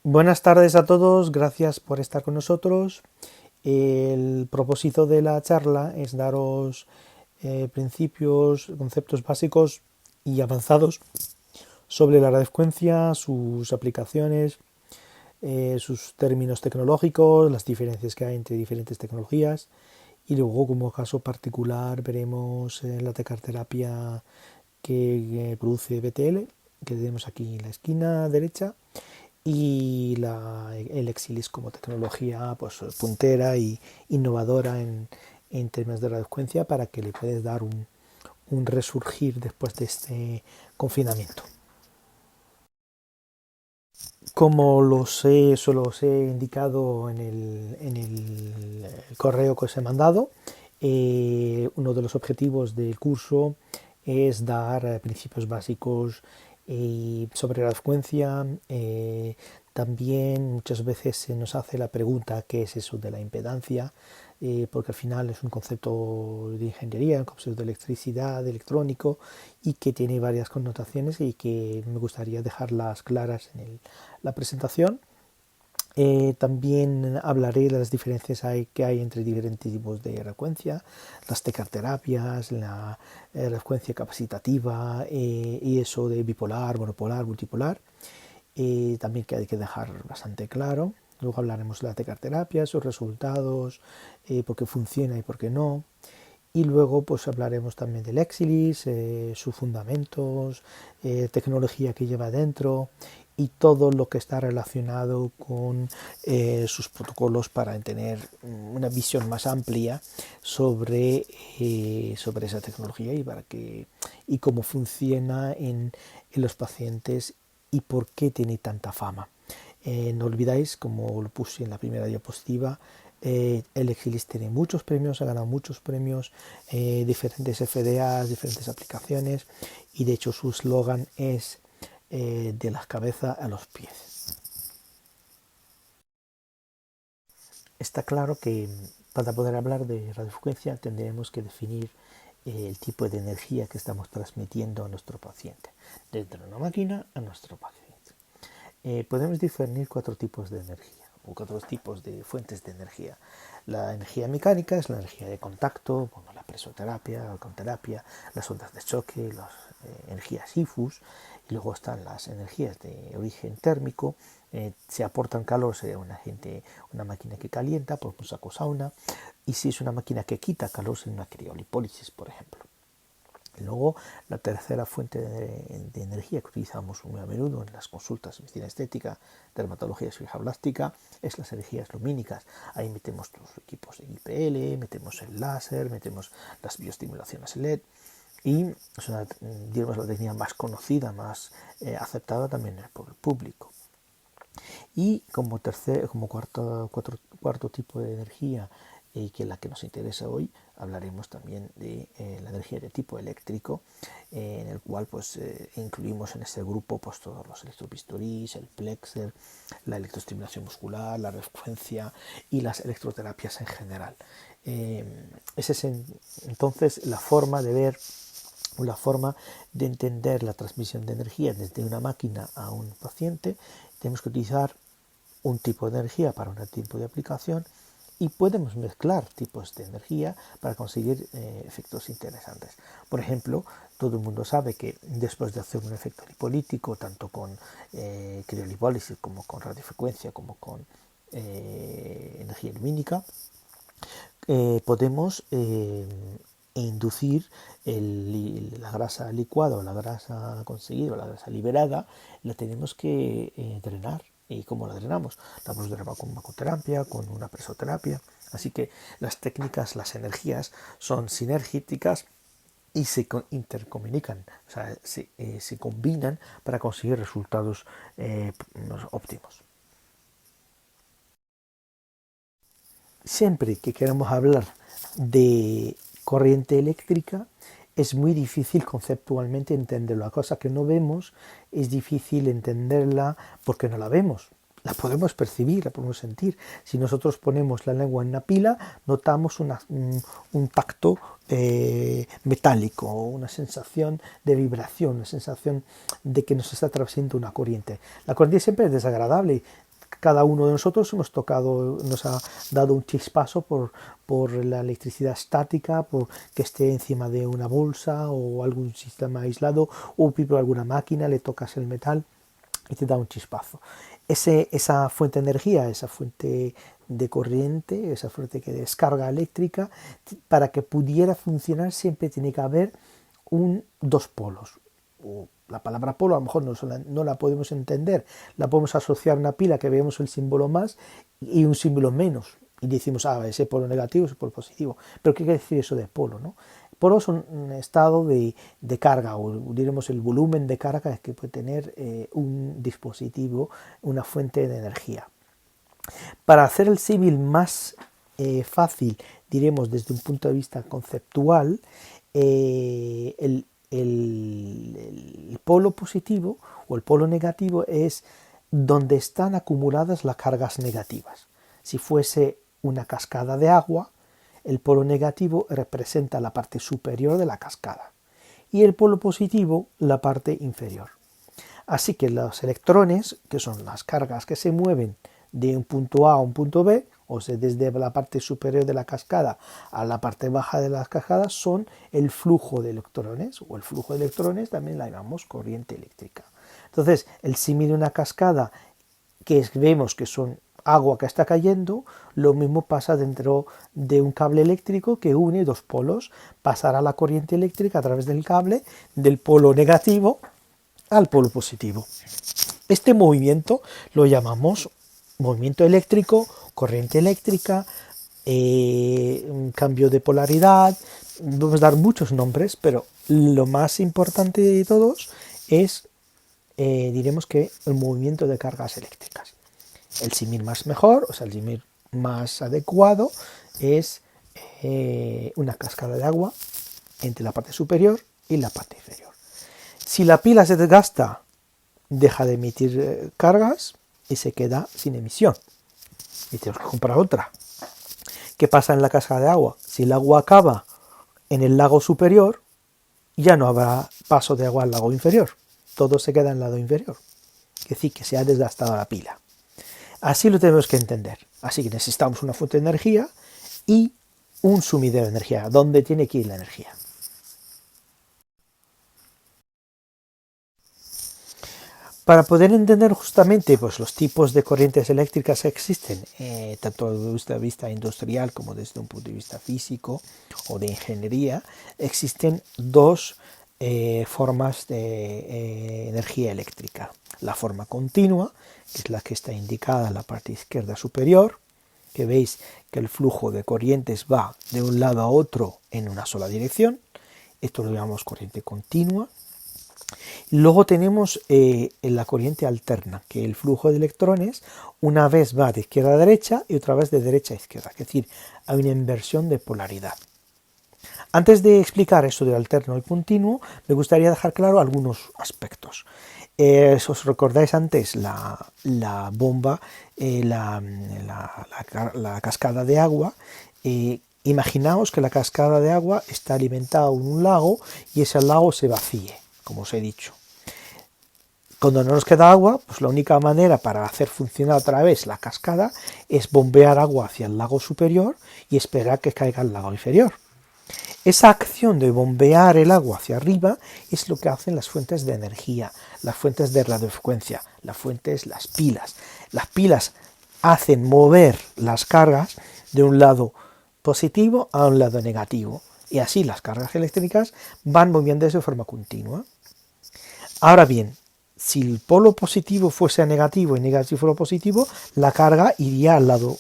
Buenas tardes a todos, gracias por estar con nosotros. El propósito de la charla es daros principios, conceptos básicos y avanzados sobre la radiofrecuencia, sus aplicaciones, sus términos tecnológicos, las diferencias que hay entre diferentes tecnologías y luego como caso particular veremos la tecarterapia que produce BTL, que tenemos aquí en la esquina derecha, y el Exilis como tecnología pues, puntera y innovadora en términos de radiofrecuencia para que le puedes dar un resurgir después de este confinamiento. Como solo os he indicado en el correo que os he mandado, uno de los objetivos del curso es dar principios básicos sobre la frecuencia. También muchas veces se nos hace la pregunta qué es eso de la impedancia, porque al final es un concepto de ingeniería, un concepto de electricidad, de electrónico, y que tiene varias connotaciones y que me gustaría dejarlas claras en la presentación. También hablaré de las diferencias que hay entre diferentes tipos de frecuencia, las tecarterapias, la frecuencia capacitativa y eso de bipolar, monopolar, multipolar. También que hay que dejar bastante claro. Luego hablaremos de la tecarterapia, sus resultados, por qué funciona y por qué no. Y luego pues hablaremos también del Exilis, sus fundamentos, tecnología que lleva dentro y todo lo que está relacionado con sus protocolos para tener una visión más amplia sobre esa tecnología y cómo funciona en los pacientes y por qué tiene tanta fama. No olvidáis, como lo puse en la primera diapositiva, el Exilis tiene muchos premios, ha ganado muchos premios, diferentes FDAs, diferentes aplicaciones, y de hecho su eslogan es de la cabeza a los pies. Está claro que para poder hablar de radiofrecuencia tendremos que definir el tipo de energía que estamos transmitiendo a nuestro paciente, desde una máquina a nuestro paciente. Podemos definir cuatro tipos de energía o cuatro tipos de fuentes de energía. La energía mecánica es la energía de contacto, como la presoterapia, la conterapia, las ondas de choque, las energías IFUS, y luego están las energías de origen térmico. Se aportan calor, sería una máquina que calienta, por un saco sauna, y si es una máquina que quita calor, sería una criolipólisis, por ejemplo. Luego, la tercera fuente de energía que utilizamos muy a menudo en las consultas de medicina estética, dermatología y cirugía plástica, es las energías lumínicas. Ahí metemos los equipos de IPL, metemos el láser, metemos las bioestimulaciones LED, y es una, digamos, la técnica más conocida, más aceptada también por el público. Y como cuarto tipo de energía, que es la que nos interesa hoy, hablaremos también de la energía de tipo eléctrico, en el cual pues incluimos en ese grupo pues todos los electropistolís, el plexer, la electroestimulación muscular, la frecuencia y las electroterapias en general. Esa es entonces la forma de ver, la forma de entender la transmisión de energía desde una máquina a un paciente. Tenemos que utilizar un tipo de energía para un tipo de aplicación y podemos mezclar tipos de energía para conseguir efectos interesantes. Por ejemplo, todo el mundo sabe que después de hacer un efecto lipolítico, tanto con criolipólisis como con radiofrecuencia, como con energía lumínica, podemos inducir la grasa licuada o la grasa conseguida o la grasa liberada, la tenemos que drenar. ¿Y cómo la drenamos? La podemos drenar con macoterapia, con una presoterapia. Así que las técnicas, las energías son sinérgicas y se intercomunican, o sea, se combinan para conseguir resultados óptimos. Siempre que queramos hablar de corriente eléctrica, es muy difícil conceptualmente entenderlo. La cosa que no vemos es difícil entenderla porque no la vemos. La podemos percibir, la podemos sentir. Si nosotros ponemos la lengua en una pila, notamos un tacto metálico, una sensación de vibración, una sensación de que nos está atravesando una corriente. La corriente siempre es desagradable, cada uno de nosotros nos ha dado un chispazo por la electricidad estática, por que esté encima de una bolsa o algún sistema aislado, o por alguna máquina, le tocas el metal y te da un chispazo. Esa fuente de energía, esa fuente de corriente, esa fuente de descarga eléctrica, para que pudiera funcionar siempre tiene que haber dos polos. La palabra polo a lo mejor no la podemos entender, la podemos asociar a una pila que vemos el símbolo más y un símbolo menos, y decimos, ese polo negativo, ese polo positivo. Pero ¿qué quiere decir eso de polo, no? Polo es un estado de carga, o diremos el volumen de carga que puede tener un dispositivo, una fuente de energía. Para hacer el símil más fácil, diremos desde un punto de vista conceptual, el polo positivo o el polo negativo es donde están acumuladas las cargas negativas. Si fuese una cascada de agua, el polo negativo representa la parte superior de la cascada y el polo positivo la parte inferior. Así que los electrones, que son las cargas que se mueven de un punto A a un punto B, o sea, desde la parte superior de la cascada a la parte baja de la cascada, son el flujo de electrones, o el flujo de electrones también la llamamos corriente eléctrica. Entonces, el símil de una cascada, que vemos que son agua que está cayendo, lo mismo pasa dentro de un cable eléctrico que une dos polos, pasará la corriente eléctrica a través del cable del polo negativo al polo positivo. Este movimiento lo llamamos movimiento eléctrico, corriente eléctrica, cambio de polaridad. Vamos a dar muchos nombres, pero lo más importante de todos es, diremos que el movimiento de cargas eléctricas. El símil más mejor, o sea, el símil más adecuado es una cascada de agua entre la parte superior y la parte inferior. Si la pila se desgasta, deja de emitir cargas y se queda sin emisión. Y tenemos que comprar otra. ¿Qué pasa en la cascada de agua? Si el agua acaba en el lago superior, ya no habrá paso de agua al lago inferior. Todo se queda en el lado inferior. Es decir, que se ha desgastado la pila. Así lo tenemos que entender. Así que necesitamos una fuente de energía y un sumidero de energía. ¿Dónde tiene que ir la energía? Para poder entender justamente pues, los tipos de corrientes eléctricas que existen, tanto desde un punto de vista industrial como desde un punto de vista físico o de ingeniería, existen dos formas de energía eléctrica. La forma continua, que es la que está indicada en la parte izquierda superior, que veis que el flujo de corrientes va de un lado a otro en una sola dirección. Esto lo llamamos corriente continua. Luego tenemos la corriente alterna, que el flujo de electrones una vez va de izquierda a derecha y otra vez de derecha a izquierda, es decir, hay una inversión de polaridad. Antes de explicar eso del alterno y continuo, me gustaría dejar claro algunos aspectos. Si os recordáis antes la bomba, la cascada de agua, imaginaos que la cascada de agua está alimentada en un lago y ese lago se vacíe, como os he dicho. Cuando no nos queda agua, pues la única manera para hacer funcionar otra vez la cascada es bombear agua hacia el lago superior y esperar que caiga al lago inferior. Esa acción de bombear el agua hacia arriba es lo que hacen las fuentes de energía, las fuentes de radiofrecuencia, las pilas. Las pilas hacen mover las cargas de un lado positivo a un lado negativo y así las cargas eléctricas van moviéndose de forma continua. Ahora bien, si el polo positivo fuese negativo y negativo fuera positivo, la carga iría al lado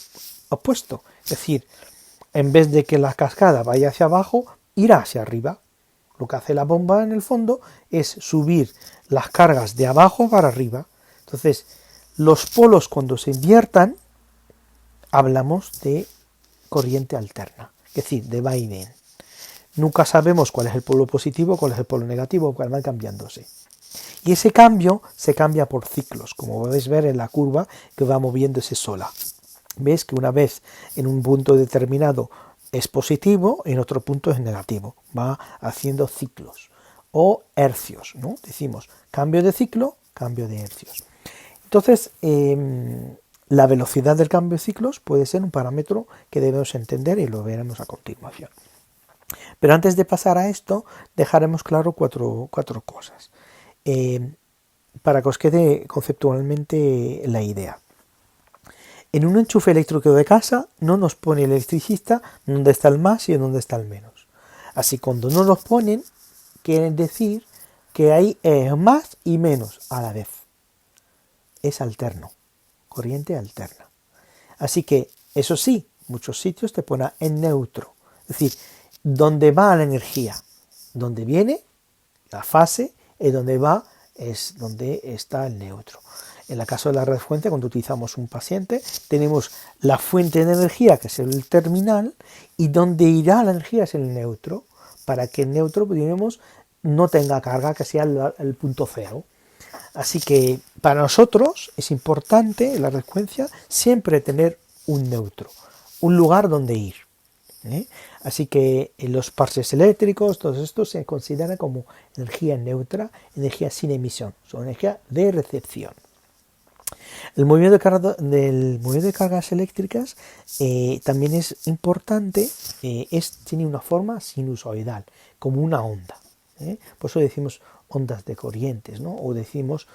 opuesto. Es decir, en vez de que la cascada vaya hacia abajo, irá hacia arriba. Lo que hace la bomba en el fondo es subir las cargas de abajo para arriba. Entonces, los polos cuando se inviertan, hablamos de corriente alterna, es decir, de va y ven. Nunca sabemos cuál es el polo positivo, cuál es el polo negativo, cuál van cambiándose. Y ese cambio se cambia por ciclos, como podéis ver en la curva que va moviéndose sola. Ves que una vez en un punto determinado es positivo, en otro punto es negativo. Va haciendo ciclos o hercios, ¿no? Decimos cambio de ciclo, cambio de hercios. Entonces, la velocidad del cambio de ciclos puede ser un parámetro que debemos entender y lo veremos a continuación. Pero antes de pasar a esto, dejaremos claro cuatro cosas, para que os quede conceptualmente la idea. En un enchufe eléctrico de casa no nos pone el electricista dónde está el más y dónde está el menos. Así, cuando no los ponen, quieren decir que hay más y menos a la vez. Es alterno, corriente alterna. Así que, eso sí, muchos sitios te ponen en neutro. Es decir, donde va la energía, donde viene la fase y donde va es donde está el neutro. En el caso de la red fuente, cuando utilizamos un paciente, tenemos la fuente de energía, que es el terminal, y donde irá la energía es el neutro, para que el neutro, digamos, no tenga carga, que sea el punto cero. Así que para nosotros es importante en la frecuencia siempre tener un neutro, un lugar donde ir. Así que los parches eléctricos, todo esto se considera como energía neutra, energía sin emisión, son energía de recepción. El movimiento de cargas eléctricas también es importante, tiene una forma sinusoidal, como una onda. Por eso decimos ondas de corrientes, ¿no? O decimos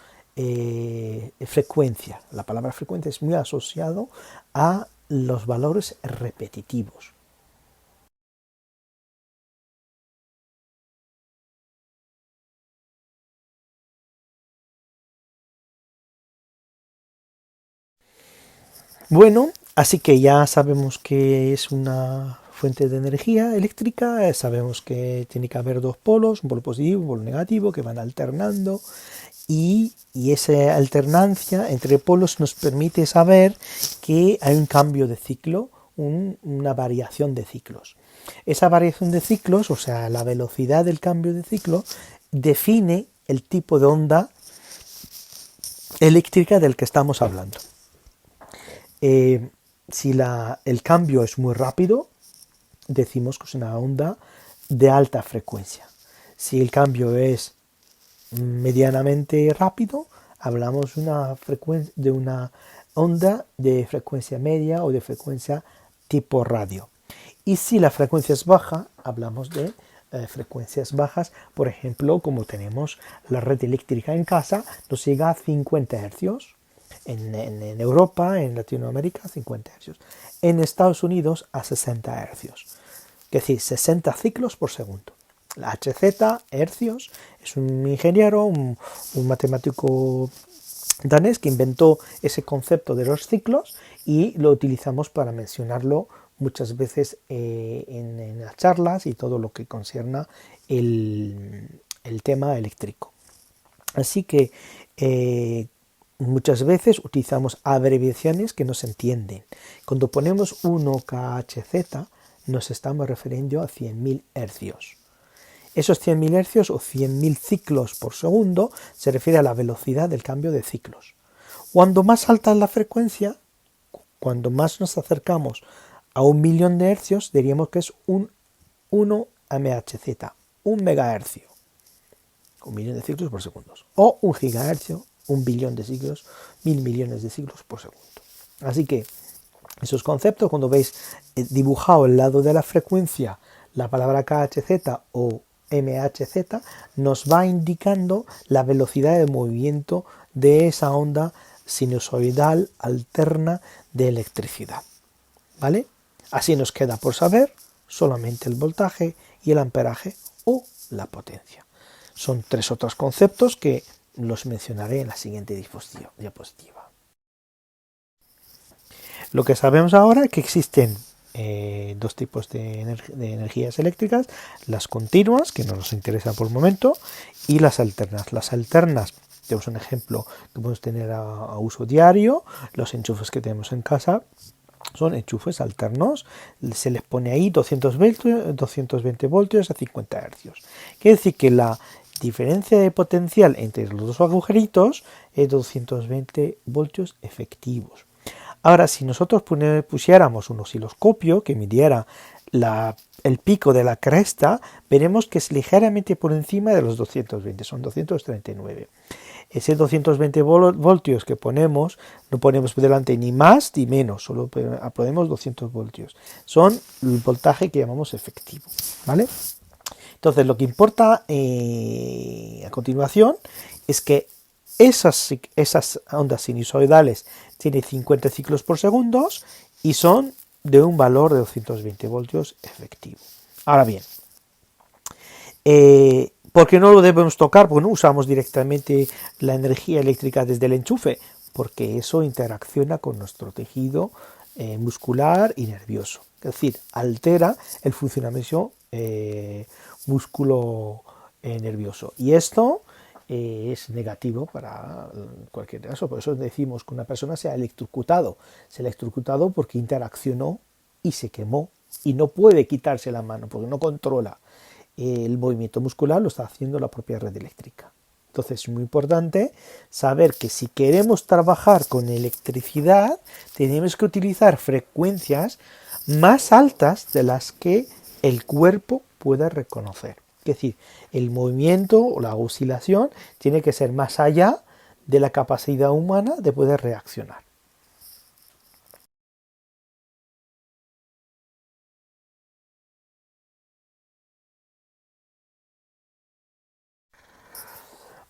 frecuencia. La palabra frecuencia es muy asociado a los valores repetitivos. Bueno, así que ya sabemos que es una fuente de energía eléctrica, sabemos que tiene que haber dos polos, un polo positivo y un polo negativo, que van alternando, y esa alternancia entre polos nos permite saber que hay un cambio de ciclo, una variación de ciclos. Esa variación de ciclos, o sea, la velocidad del cambio de ciclo, define el tipo de onda eléctrica del que estamos hablando. Si el cambio es muy rápido, decimos que es una onda de alta frecuencia. Si el cambio es medianamente rápido, hablamos de una onda de frecuencia media o de frecuencia tipo radio. Y si la frecuencia es baja, hablamos de frecuencias bajas, por ejemplo, como tenemos la red eléctrica en casa, nos llega a 50 Hz. En Europa, en Latinoamérica, 50 Hz. En Estados Unidos, a 60 Hz. Es decir, 60 ciclos por segundo. La HZ, hercios, es un ingeniero, un matemático danés que inventó ese concepto de los ciclos y lo utilizamos para mencionarlo muchas veces en las charlas y todo lo que concierne el tema eléctrico. Así que muchas veces utilizamos abreviaciones que no se entienden. Cuando ponemos 1kHz nos estamos refiriendo a 100.000 hercios. Esos 100.000 hercios o 100.000 ciclos por segundo se refiere a la velocidad del cambio de ciclos. Cuando más alta es la frecuencia, cuando más nos acercamos a 1.000.000 de hercios, diríamos que es un 1 MHz, 1 megahercio, 1.000.000 de ciclos por segundo, o 1 gigahercio, 1.000.000.000 de ciclos, 1.000 millones de ciclos por segundo. Así que esos conceptos, cuando veis dibujado al lado de la frecuencia la palabra KHZ o MHZ, nos va indicando la velocidad de movimiento de esa onda sinusoidal alterna de electricidad. ¿Vale? Así nos queda por saber solamente el voltaje y el amperaje o la potencia. Son tres otros conceptos que los mencionaré en la siguiente diapositiva. Lo que sabemos ahora es que existen dos tipos de energías eléctricas, las continuas, que no nos interesan por el momento, y las alternas. Las alternas, tenemos un ejemplo que podemos tener a uso diario, los enchufes que tenemos en casa son enchufes alternos, se les pone ahí 220 voltios a 50 Hz. Quiere decir que la diferencia de potencial entre los dos agujeritos es 220 voltios efectivos. Ahora, si nosotros pusiéramos un osciloscopio que midiera el pico de la cresta, veremos que es ligeramente por encima de los 220, son 239. ese 220 voltios que ponemos, no ponemos por delante ni más ni menos, solo ponemos 200 voltios. Son el voltaje que llamamos efectivo, ¿vale? Entonces, lo que importa a continuación es que esas ondas sinusoidales tienen 50 ciclos por segundo y son de un valor de 220 voltios efectivo. Ahora bien, ¿por qué no lo debemos tocar? Porque no usamos directamente la energía eléctrica desde el enchufe, porque eso interacciona con nuestro tejido muscular y nervioso. Es decir, altera el funcionamiento músculo nervioso. Y esto es negativo para cualquier caso. Por eso decimos que una persona se ha electrocutado. Se ha electrocutado porque interaccionó y se quemó. Y no puede quitarse la mano porque no controla el movimiento muscular, lo está haciendo la propia red eléctrica. Entonces es muy importante saber que si queremos trabajar con electricidad, tenemos que utilizar frecuencias más altas de las que el cuerpo pueda reconocer. Es decir, el movimiento o la oscilación tiene que ser más allá de la capacidad humana de poder reaccionar.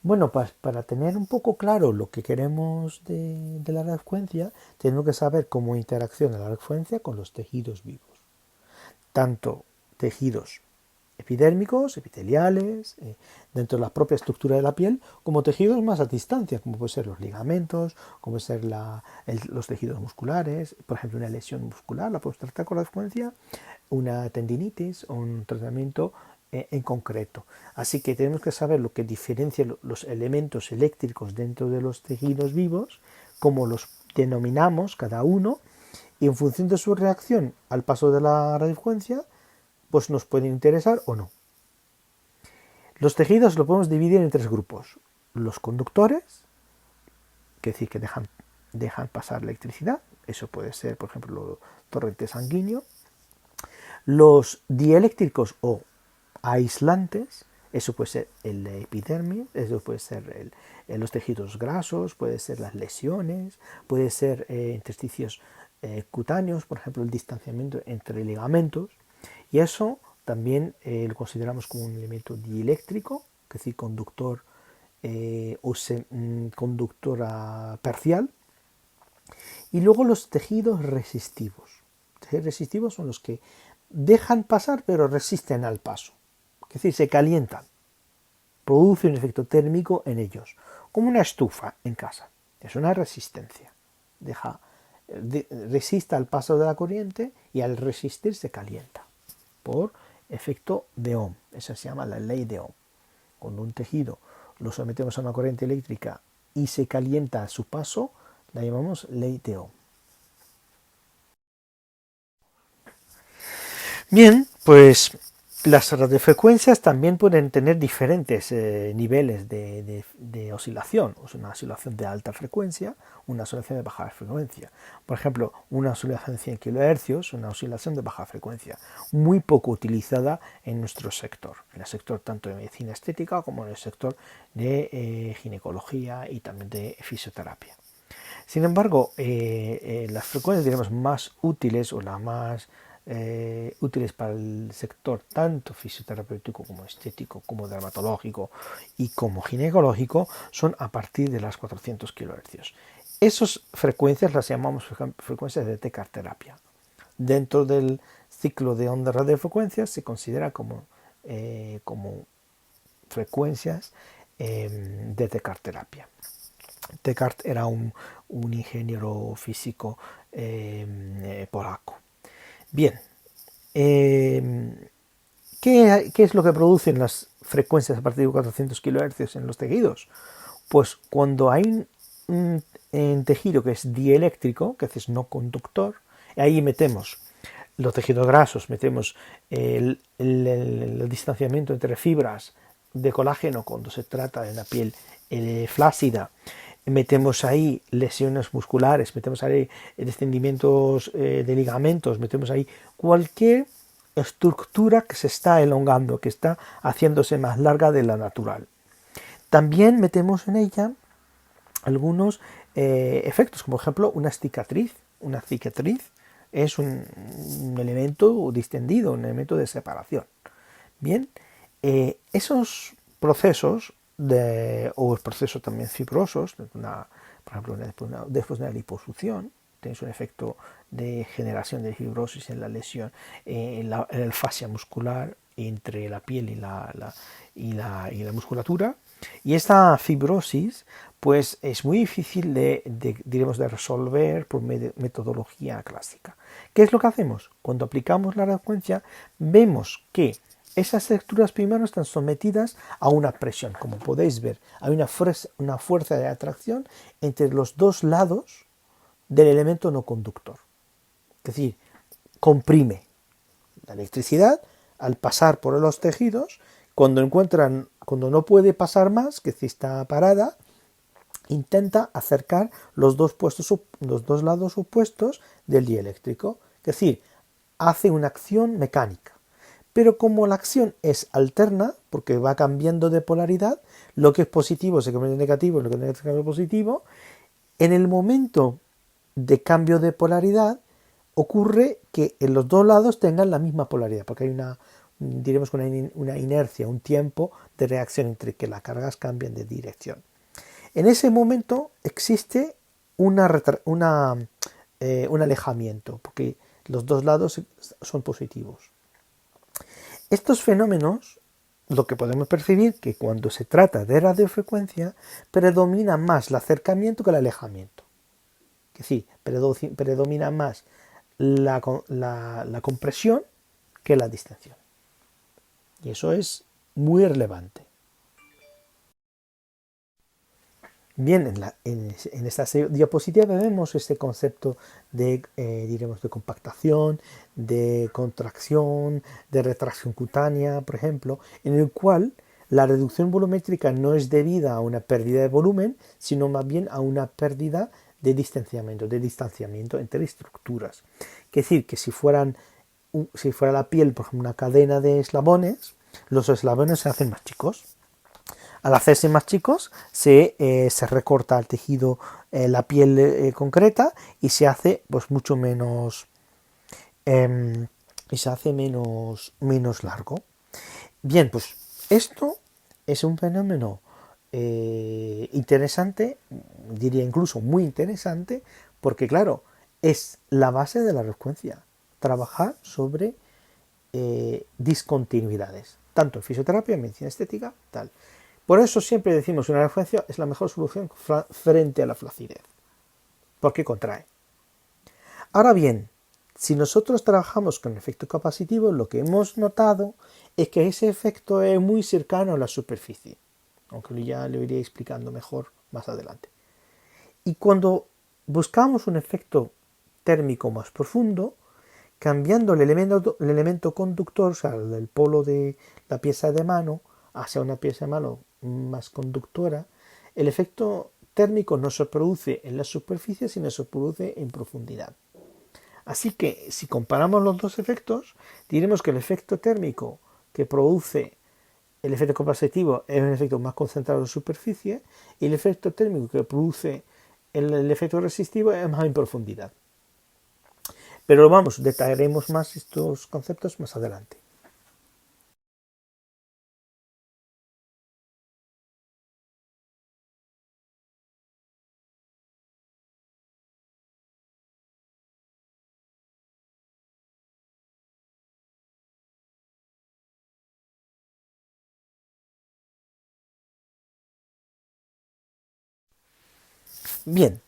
Bueno, para tener un poco claro lo que queremos de la radiofrecuencia, tenemos que saber cómo interacciona la radiofrecuencia con los tejidos vivos. Tanto tejidos epidérmicos, epiteliales, dentro de la propia estructura de la piel, como tejidos más a distancia, como pueden ser los ligamentos, como pueden ser los tejidos musculares, por ejemplo, una lesión muscular la podemos tratar con la frecuencia, una tendinitis o un tratamiento en concreto. Así que tenemos que saber lo que diferencia los elementos eléctricos dentro de los tejidos vivos, cómo los denominamos cada uno, y en función de su reacción al paso de la radiofrecuencia, pues nos pueden interesar o no. Los tejidos lo podemos dividir en tres grupos. Los conductores, que decir que dejan pasar electricidad, eso puede ser, por ejemplo, el torrente sanguíneo. Los dieléctricos o aislantes, eso puede ser el epidermis, eso puede ser los tejidos grasos, puede ser las lesiones, puede ser intersticios cutáneos, por ejemplo, el distanciamiento entre ligamentos. Y eso también lo consideramos como un elemento dieléctrico, es decir, conductor o conductora parcial. Y luego los tejidos resistivos. Los tejidos resistivos son los que dejan pasar pero resisten al paso. Es decir, se calientan. Produce un efecto térmico en ellos, como una estufa en casa. Es una resistencia. Resiste al paso de la corriente y al resistir se calienta por efecto de Ohm. Esa se llama la ley de Ohm. Cuando un tejido lo sometemos a una corriente eléctrica y se calienta a su paso, la llamamos ley de Ohm. Bien, pues las radiofrecuencias también pueden tener diferentes niveles de oscilación. O sea, una oscilación de alta frecuencia, una oscilación de baja frecuencia. Por ejemplo, una oscilación de 100 kHz, una oscilación de baja frecuencia, muy poco utilizada en nuestro sector, en el sector tanto de medicina estética como en el sector de ginecología y también de fisioterapia. Sin embargo, las frecuencias, diremos, más útiles o las más útiles para el sector tanto fisioterapéutico como estético, como dermatológico y como ginecológico son a partir de las 400 kHz. Esas frecuencias las llamamos frecuencias de tecarterapia. Dentro del ciclo de ondas radiofrecuencias se considera como frecuencias de tecarterapia. Descartes era un ingeniero físico polaco. Bien, ¿qué es lo que producen las frecuencias a partir de 400 kHz en los tejidos? Pues cuando hay un tejido que es dieléctrico, que es no conductor, ahí metemos los tejidos grasos, metemos el distanciamiento entre fibras de colágeno cuando se trata de una piel flácida, metemos ahí lesiones musculares, metemos ahí descendimientos de ligamentos, metemos ahí cualquier estructura que se está elongando, que está haciéndose más larga de la natural. También metemos en ella algunos efectos, como por ejemplo una cicatriz. Una cicatriz es un elemento distendido, un elemento de separación. Bien, esos procesos, o procesos también fibrosos, por ejemplo, después de una liposucción, tienes un efecto de generación de fibrosis en la lesión, en el fascia muscular entre la piel y la musculatura. Y esta fibrosis pues es muy difícil diremos, de resolver por metodología clásica. ¿Qué es lo que hacemos? Cuando aplicamos la radiofrecuencia vemos que esas estructuras primero están sometidas a una presión. Como podéis ver, hay una fuerza de atracción entre los dos lados del elemento no conductor. Es decir, comprime la electricidad al pasar por los tejidos. Cuando no puede pasar más, que si está parada, intenta acercar los dos lados opuestos del dieléctrico. Es decir, hace una acción mecánica. Pero como la acción es alterna, porque va cambiando de polaridad, lo que es positivo se convierte en negativo, lo que es negativo se convierte en positivo, en el momento de cambio de polaridad ocurre que en los dos lados tengan la misma polaridad, porque hay diremos una inercia, un tiempo de reacción entre que las cargas cambian de dirección. En ese momento existe un alejamiento, porque los dos lados son positivos. Estos fenómenos, lo que podemos percibir que cuando se trata de radiofrecuencia, predomina más el acercamiento que el alejamiento. Es decir, predomina más la compresión que la distensión. Y eso es muy relevante. Bien, en esta diapositiva vemos este concepto diremos, de compactación, de contracción, de retracción cutánea, por ejemplo, en el cual la reducción volumétrica no es debida a una pérdida de volumen, sino más bien a una pérdida de distanciamiento entre estructuras. Es decir, que si fuera la piel, por ejemplo, una cadena de eslabones, los eslabones se hacen más chicos. Al hacerse más chicos, se recorta el tejido, la piel concreta, y se hace pues mucho menos menos largo. Bien, pues esto es un fenómeno interesante, diría incluso muy interesante, porque claro, es la base de la frecuencia, trabajar sobre discontinuidades, tanto en fisioterapia, en medicina estética, tal. Por eso siempre decimos que una radiofrecuencia es la mejor solución frente a la flacidez, porque contrae. Ahora bien, si nosotros trabajamos con efecto capacitivo, lo que hemos notado es que ese efecto es muy cercano a la superficie, aunque ya lo iré explicando mejor más adelante. Y cuando buscamos un efecto térmico más profundo, cambiando el elemento conductor, o sea, el polo de la pieza de mano, hacia una pieza de mano más conductora, el efecto térmico no se produce en la superficie, sino se produce en profundidad. Así que si comparamos los dos efectos, diremos que el efecto térmico que produce el efecto capacitivo es un efecto más concentrado en la superficie, y el efecto térmico que produce el efecto resistivo es más en profundidad. Pero vamos, detallaremos más estos conceptos más adelante. Bien,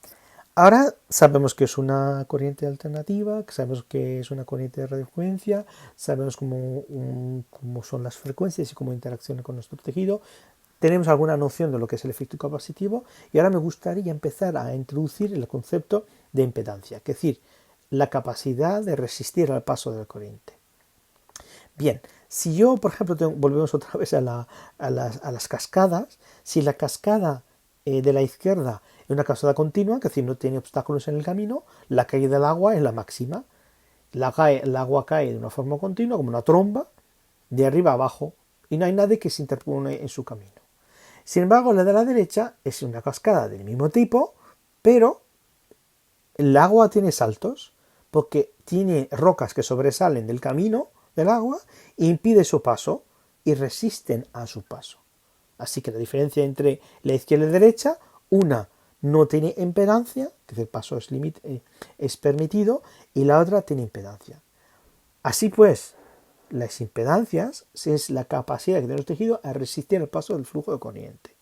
ahora sabemos que es una corriente alternativa, que sabemos que es una corriente de radiofrecuencia, sabemos cómo son las frecuencias y cómo interaccionan con nuestro tejido, tenemos alguna noción de lo que es el efecto capacitivo, y ahora me gustaría empezar a introducir el concepto de impedancia, es decir, la capacidad de resistir al paso de la corriente. Bien, si yo, por ejemplo, volvemos otra vez a las cascadas, si la cascada de la izquierda es una cascada continua, que es decir, no tiene obstáculos en el camino, la caída del agua es la máxima. El agua cae de una forma continua, como una tromba, de arriba a abajo, y no hay nadie que se interpone en su camino. Sin embargo, la de la derecha es una cascada del mismo tipo, pero el agua tiene saltos, porque tiene rocas que sobresalen del camino del agua e impide su paso y resisten a su paso. Así que la diferencia entre la izquierda y la derecha, una no tiene impedancia, que el paso es permitido, y la otra tiene impedancia. Así pues, las impedancias es la capacidad que tiene los tejidos a resistir el paso del flujo de corriente.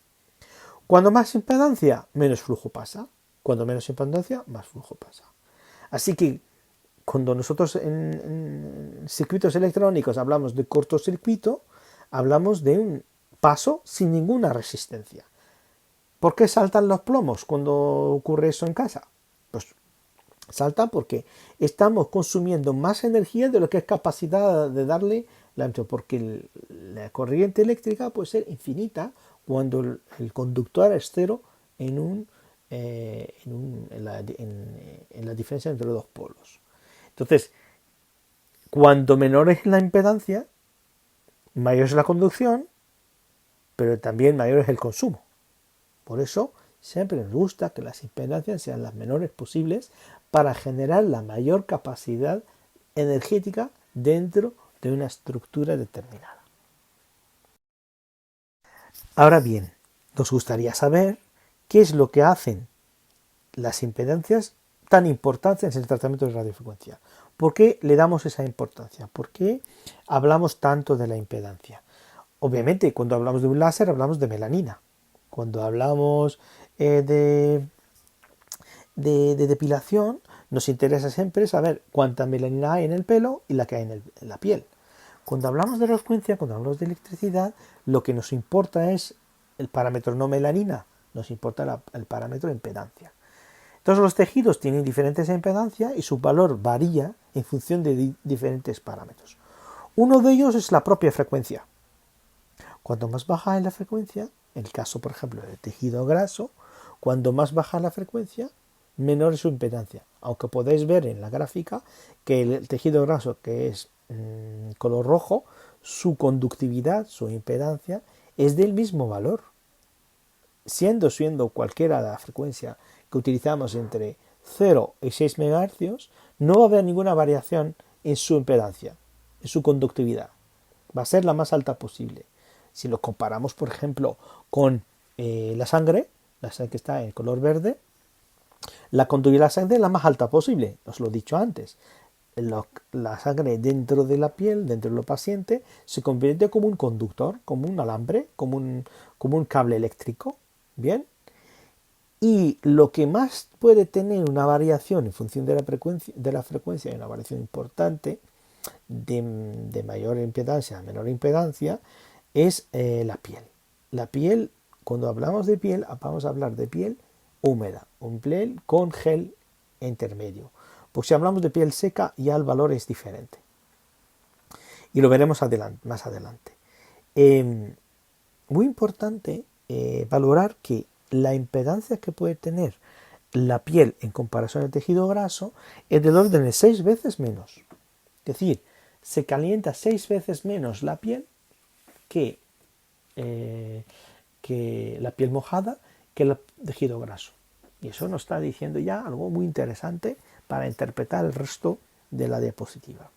Cuando más impedancia, menos flujo pasa. Cuando menos impedancia, más flujo pasa. Así que cuando nosotros en circuitos electrónicos hablamos de cortocircuito, hablamos de un paso sin ninguna resistencia. ¿Por qué saltan los plomos cuando ocurre eso en casa? Pues saltan porque estamos consumiendo más energía de lo que es capacidad de darle porque la corriente eléctrica puede ser infinita cuando el conductor es cero en la diferencia entre los dos polos. Entonces, cuanto menor es la impedancia, mayor es la conducción, pero también mayor es el consumo. Por eso siempre nos gusta que las impedancias sean las menores posibles para generar la mayor capacidad energética dentro de una estructura determinada. Ahora bien, nos gustaría saber qué es lo que hacen las impedancias tan importantes en el tratamiento de radiofrecuencia. ¿Por qué le damos esa importancia? ¿Por qué hablamos tanto de la impedancia? Obviamente, cuando hablamos de un láser, hablamos de melanina. Cuando hablamos de depilación, nos interesa siempre saber cuánta melanina hay en el pelo y la que hay en la piel. Cuando hablamos de radiofrecuencia, cuando hablamos de electricidad, lo que nos importa es el parámetro no melanina, nos importa el parámetro impedancia. Entonces los tejidos tienen diferentes impedancias y su valor varía en función de diferentes parámetros. Uno de ellos es la propia frecuencia. Cuanto más baja es la frecuencia, en el caso por ejemplo del tejido graso, cuando más baja la frecuencia, menor es su impedancia. Aunque podéis ver en la gráfica que el tejido graso, que es color rojo, su conductividad, su impedancia, es del mismo valor. Siendo cualquiera de la frecuencia que utilizamos entre 0 y 6 MHz, no va a haber ninguna variación en su impedancia, en su conductividad. Va a ser la más alta posible. Si lo comparamos, por ejemplo, con la sangre que está en color verde, la conductividad de la sangre es la más alta posible, os lo he dicho antes. La sangre dentro de la piel, dentro del paciente, se convierte como un conductor, como un alambre, como un cable eléctrico. ¿Bien? Y lo que más puede tener una variación en función de la frecuencia, y una variación importante de mayor impedancia a menor impedancia, es la piel. La piel, cuando hablamos de piel, vamos a hablar de piel húmeda, un piel con gel intermedio. Pues si hablamos de piel seca, ya el valor es diferente. Y lo veremos más adelante. Muy importante valorar que la impedancia que puede tener la piel en comparación al tejido graso es del orden de 6 veces menos. Es decir, se calienta 6 veces menos la piel que la piel mojada que el tejido graso. Y eso nos está diciendo ya algo muy interesante para interpretar el resto de la diapositiva.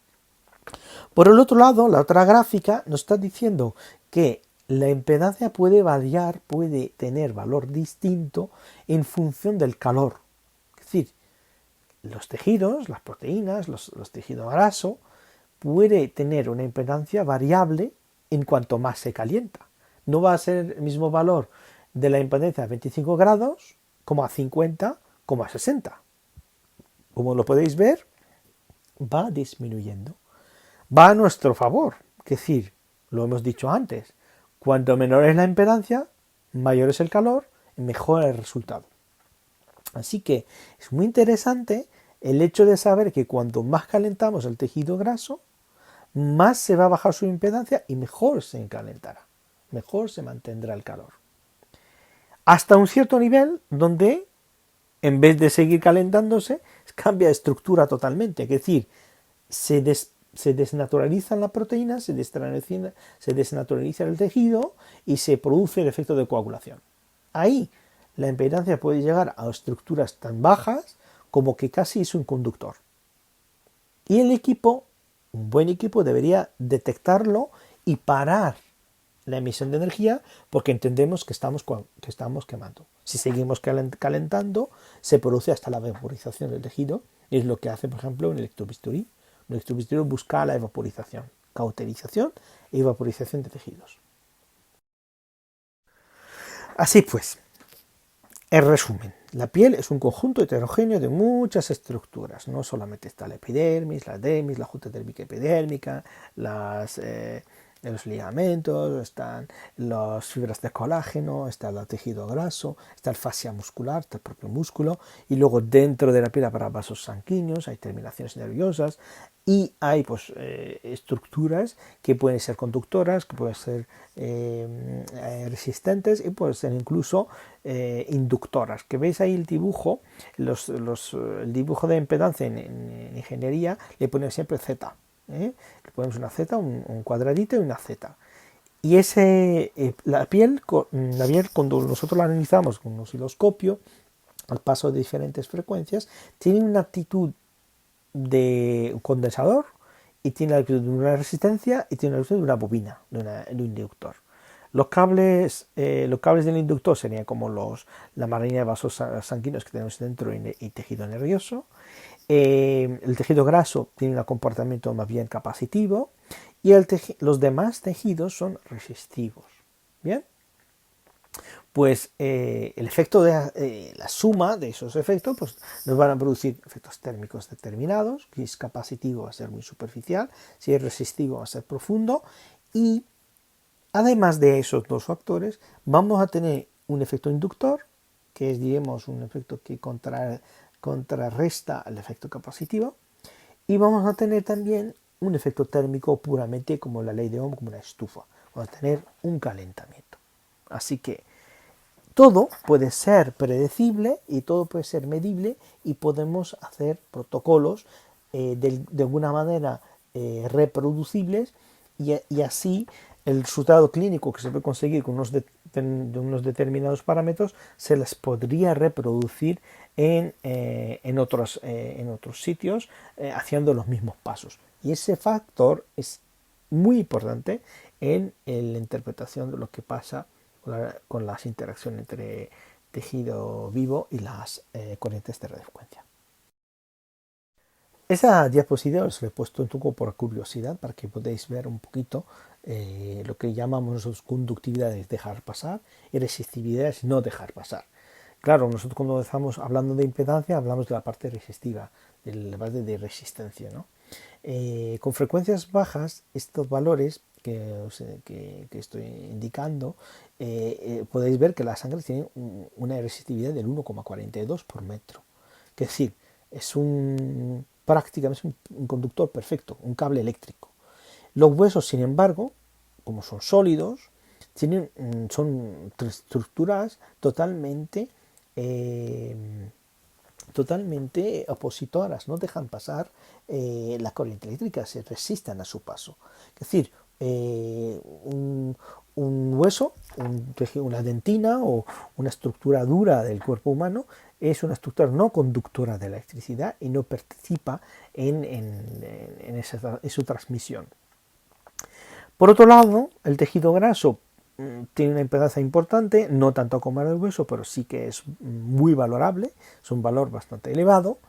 Por el otro lado, la otra gráfica nos está diciendo que la impedancia puede variar, puede tener valor distinto en función del calor. Es decir, los tejidos, las proteínas, los tejidos grasos, puede tener una impedancia variable en cuanto más se calienta. No va a ser el mismo valor de la impedancia a 25 grados como a 50, como a 60. Como lo podéis ver, va disminuyendo. Va a nuestro favor. Es decir, lo hemos dicho antes, cuanto menor es la impedancia, mayor es el calor, mejor el resultado. Así que es muy interesante el hecho de saber que cuanto más calentamos el tejido graso, más se va a bajar su impedancia y mejor se calentará, mejor se mantendrá el calor. Hasta un cierto nivel donde, en vez de seguir calentándose, cambia de estructura totalmente, es decir, se desnaturalizan las proteínas, se desnaturaliza el tejido y se produce el efecto de coagulación. Ahí la impedancia puede llegar a estructuras tan bajas como que casi es un conductor. Y el equipo, un buen equipo, debería detectarlo y parar la emisión de energía porque entendemos que estamos quemando. Si seguimos calentando, se produce hasta la vaporización del tejido, y es lo que hace, por ejemplo, un electrobisturí. Un electrobisturí busca la evaporización, cauterización y vaporización de tejidos. Así pues, en resumen, la piel es un conjunto heterogéneo de muchas estructuras. No solamente está la epidermis, la dermis, la junta térmica epidérmica, los ligamentos, están las fibras de colágeno, está el tejido graso, está el fascia muscular, está el propio músculo, y luego dentro de la piel habrá vasos sanguíneos, hay terminaciones nerviosas, y hay pues estructuras que pueden ser conductoras, que pueden ser resistentes y pueden ser incluso inductoras. Que veis ahí el dibujo, el dibujo de impedancia en ingeniería le ponen siempre Z. Le ponemos una Z, un cuadradito y una Z. Y la piel, cuando nosotros la analizamos con un osciloscopio, al paso de diferentes frecuencias, tiene una actitud de un condensador y tiene la actitud de una resistencia y tiene la actitud de una bobina, de un inductor. Los cables del inductor serían como la maraña de vasos sanguíneos que tenemos dentro y tejido nervioso. El tejido graso tiene un comportamiento más bien capacitivo y los demás tejidos son resistivos. ¿Bien? Pues el efecto de la suma de esos efectos pues, nos van a producir efectos térmicos determinados. Si es capacitivo va a ser muy superficial, si es resistivo va a ser profundo, y además de esos dos factores vamos a tener un efecto inductor, que es, diremos, un efecto que contrarresta el efecto capacitivo, y vamos a tener también un efecto térmico puramente como la ley de Ohm, como una estufa. Vamos a tener un calentamiento. Así que todo puede ser predecible y todo puede ser medible y podemos hacer protocolos de alguna manera reproducibles y así el resultado clínico que se puede conseguir con unos determinados parámetros se les podría reproducir en otros sitios haciendo los mismos pasos. Y ese factor es muy importante en la interpretación de lo que pasa con las interacciones entre tejido vivo y las corrientes de radiofrecuencia. Esa diapositiva os la he puesto un poco por curiosidad para que podáis ver un poquito lo que llamamos nosotros conductividad es dejar pasar y resistividad es no dejar pasar. Claro, nosotros cuando estamos hablando de impedancia hablamos de la parte resistiva, de la parte de resistencia, ¿no? Con frecuencias bajas, estos valores que estoy indicando, podéis ver que la sangre tiene una resistividad del 1,42 por metro. Es decir, es prácticamente un conductor perfecto, un cable eléctrico. Los huesos, sin embargo, como son sólidos, son estructuras totalmente opositoras, no dejan pasar la corriente eléctrica, se resisten a su paso. Es decir, un hueso, una dentina o una estructura dura del cuerpo humano es una estructura no conductora de electricidad y no participa en su transmisión. Por otro lado, el tejido graso tiene una impedancia importante, no tanto como el hueso, pero sí que es muy valorable, es un valor bastante elevado.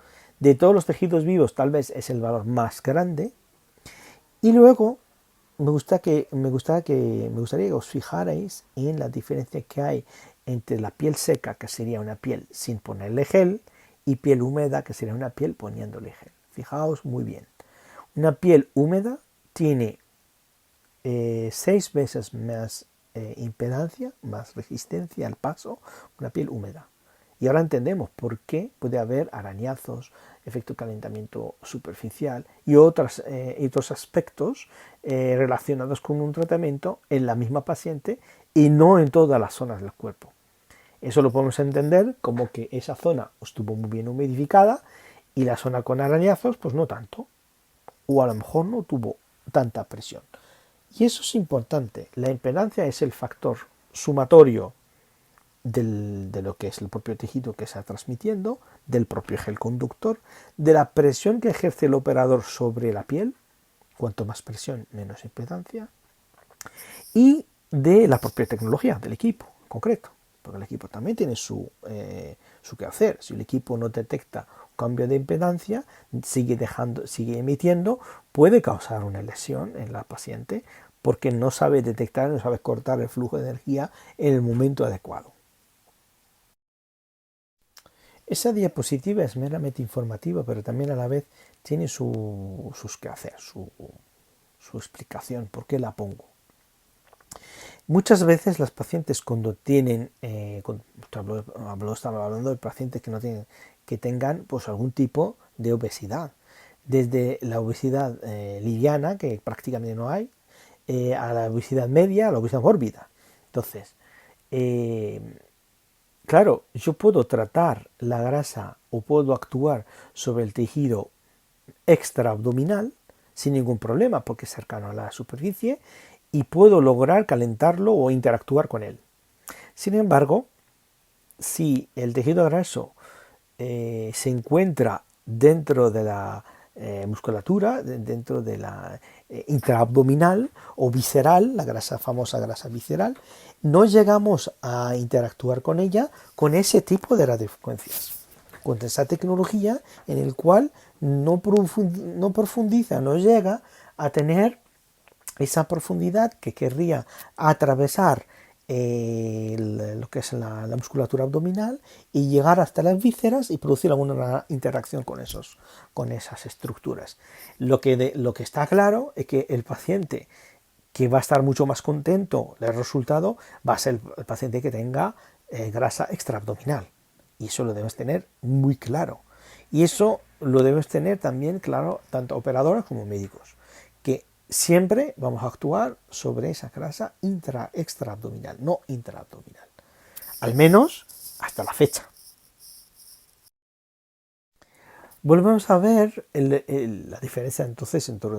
De todos los tejidos vivos, tal vez es el valor más grande. Y luego, me gustaría que os fijarais en la diferencia que hay entre la piel seca, que sería una piel sin ponerle gel, y piel húmeda, que sería una piel poniéndole gel. Fijaos muy bien. Una piel húmeda tiene 6 veces más impedancia, más resistencia al paso, una piel húmeda. Y ahora entendemos por qué puede haber arañazos, efecto de calentamiento superficial y otros aspectos relacionados con un tratamiento en la misma paciente y no en todas las zonas del cuerpo. Eso lo podemos entender como que esa zona estuvo muy bien humidificada y la zona con arañazos pues no tanto. o a lo mejor no tuvo tanta presión. Y eso es importante. La impedancia es el factor sumatorio de lo que es el propio tejido que está transmitiendo, del propio gel conductor, de la presión que ejerce el operador sobre la piel, cuanto más presión, menos impedancia, y de la propia tecnología del equipo en concreto, porque el equipo también tiene su quehacer. Si el equipo no detecta un cambio de impedancia, sigue emitiendo, puede causar una lesión en la paciente porque no sabe detectar, no sabe cortar el flujo de energía en el momento adecuado. Esa diapositiva es meramente informativa, pero también a la vez tiene sus quehacer, su explicación, por qué la pongo. Muchas veces las pacientes cuando tienen, estaba hablando de pacientes que no tienen, que tengan pues algún tipo de obesidad, desde la obesidad liviana, que prácticamente no hay, a la obesidad media, a la obesidad mórbida. Entonces, claro, yo puedo tratar la grasa o puedo actuar sobre el tejido extraabdominal sin ningún problema porque es cercano a la superficie y puedo lograr calentarlo o interactuar con él. Sin embargo, si el tejido graso se encuentra dentro de la musculatura, dentro de la intraabdominal o visceral, la famosa grasa visceral, no llegamos a interactuar con ella con ese tipo de radiofrecuencias, con esa tecnología en el cual no profundiza, no llega a tener esa profundidad que querría atravesar lo que es la musculatura abdominal y llegar hasta las vísceras y producir alguna interacción con esas estructuras. Lo que está claro es que el paciente que va a estar mucho más contento del resultado va a ser el paciente que tenga grasa extraabdominal. Y eso lo debes tener muy claro. Y eso lo debes tener también claro tanto operadoras como médicos, que siempre vamos a actuar sobre esa grasa extraabdominal, no intraabdominal. Al menos hasta la fecha. Volvemos a ver la diferencia entonces entre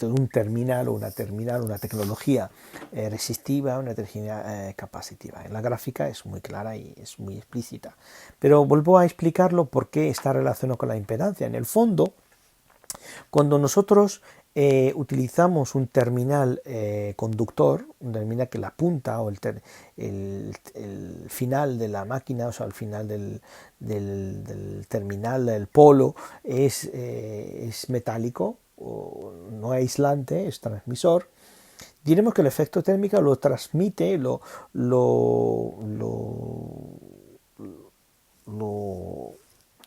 un terminal o una terminal, una tecnología resistiva, una tecnología capacitiva. En la gráfica es muy clara y es muy explícita. Pero vuelvo a explicarlo por qué está relacionado con la impedancia. En el fondo, cuando nosotros utilizamos un terminal conductor, un terminal que la punta o el final de la máquina, o sea, el final del terminal, del polo, es metálico, o no aislante, es transmisor, diremos que el efecto térmico lo transmite, lo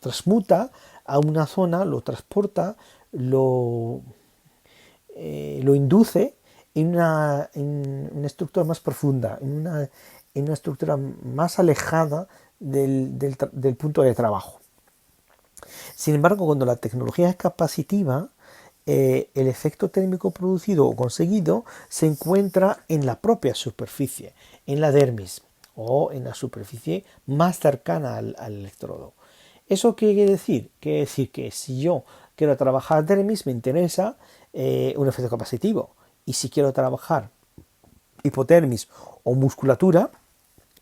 transmuta a una zona, lo transporta, lo induce en una estructura más profunda, en una estructura más alejada del punto de trabajo. Sin embargo, cuando la tecnología es capacitiva, el efecto térmico producido o conseguido se encuentra en la propia superficie, en la dermis o en la superficie más cercana al electrodo. ¿Eso qué quiere decir? Quiere decir que si yo quiero trabajar dermis, me interesa un efecto capacitivo. Y si quiero trabajar hipodermis o musculatura,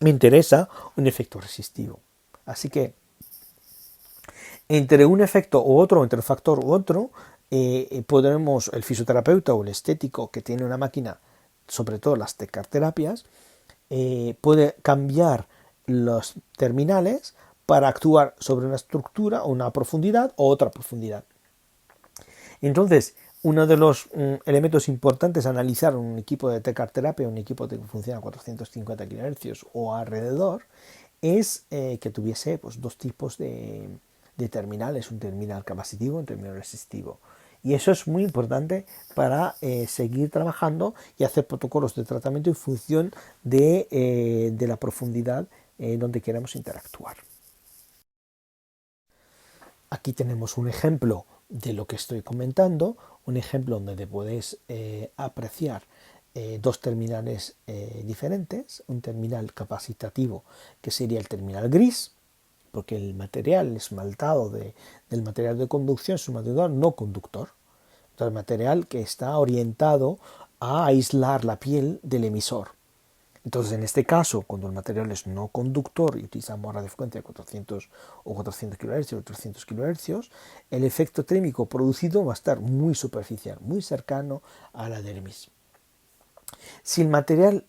me interesa un efecto resistivo. Así que entre un efecto u otro, entre un factor u otro, podremos, el fisioterapeuta o el estético que tiene una máquina, sobre todo las tecarterapias, puede cambiar los terminales para actuar sobre una estructura o una profundidad o otra profundidad. Entonces, uno de los elementos importantes a analizar un equipo de tecarterapia, un equipo que funciona a 450 kHz o alrededor, es que tuviese pues, dos tipos de terminales, un terminal capacitivo y un terminal resistivo. Y eso es muy importante para seguir trabajando y hacer protocolos de tratamiento en función de la profundidad donde queremos interactuar. Aquí tenemos un ejemplo de lo que estoy comentando, un ejemplo donde podéis apreciar dos terminales diferentes, un terminal capacitativo que sería el terminal gris, porque el material esmaltado del material de conducción es un material no conductor. Entonces, material que está orientado a aislar la piel del emisor. Entonces, en este caso, cuando el material es no conductor y utilizamos radiofrecuencia de 400 o 400 kHz o 300 kHz, el efecto térmico producido va a estar muy superficial, muy cercano a la dermis. Si el material